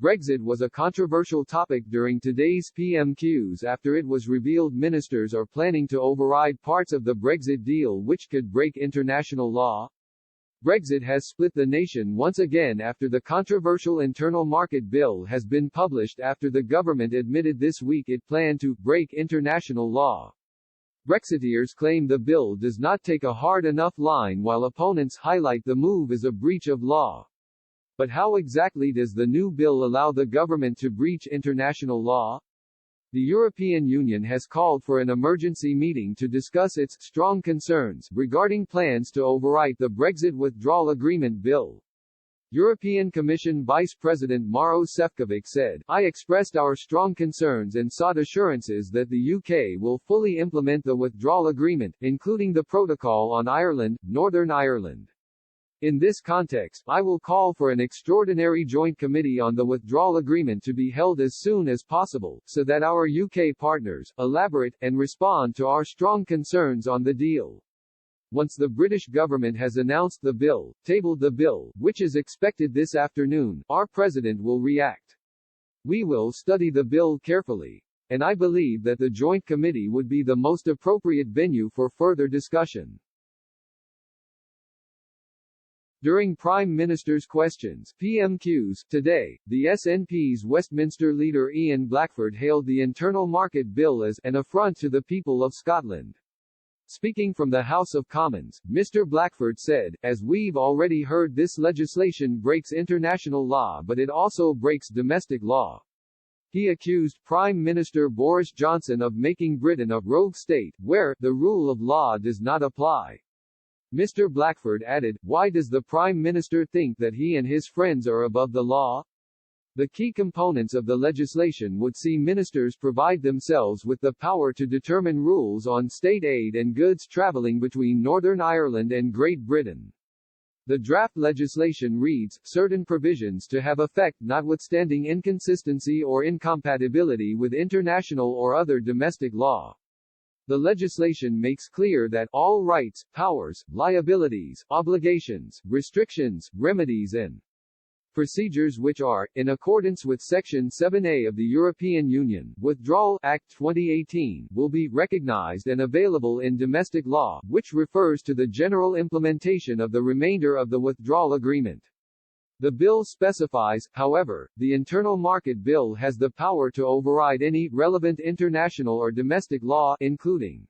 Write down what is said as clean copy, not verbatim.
Brexit was a controversial topic during today's PMQs after it was revealed ministers are planning to override parts of the Brexit deal which could break international law. Brexit has split the nation once again after the controversial internal market bill has been published after the government admitted this week it planned to break international law. Brexiteers claim the bill does not take a hard enough line while opponents highlight the move as a breach of law. But how exactly does the new bill allow the government to breach international law? The European Union has called for an emergency meeting to discuss its strong concerns regarding plans to overwrite the Brexit withdrawal agreement bill. European Commission Vice President Maros Sefcovic said, "I expressed our strong concerns and sought assurances that the UK will fully implement the withdrawal agreement, including the protocol on Ireland, Northern Ireland. In this context, I will call for an extraordinary joint committee on the withdrawal agreement to be held as soon as possible, so that our UK partners elaborate and respond to our strong concerns on the deal. Once the British government has announced the bill, tabled the bill, which is expected this afternoon, our president will react. We will study the bill carefully. And I believe that the joint committee would be the most appropriate venue for further discussion." During Prime Minister's questions (PMQs) today, the SNP's Westminster leader Ian Blackford hailed the Internal Market Bill as an affront to the people of Scotland. Speaking from the House of Commons, Mr. Blackford said, "As we've already heard, this legislation breaks international law, but it also breaks domestic law." He accused Prime Minister Boris Johnson of making Britain a rogue state, where the rule of law does not apply. Mr. Blackford added, "Why does the Prime Minister think that he and his friends are above the law? The key components of the legislation would see ministers provide themselves with the power to determine rules on state aid and goods travelling between Northern Ireland and Great Britain." The draft legislation reads, "Certain provisions to have effect notwithstanding inconsistency or incompatibility with international or other domestic law." The legislation makes clear that all rights, powers, liabilities, obligations, restrictions, remedies and procedures which are, in accordance with Section 7A of the European Union Withdrawal Act 2018, will be recognized and available in domestic law, which refers to the general implementation of the remainder of the withdrawal agreement. The bill specifies, however, the Internal Market Bill has the power to override any relevant international or domestic law, including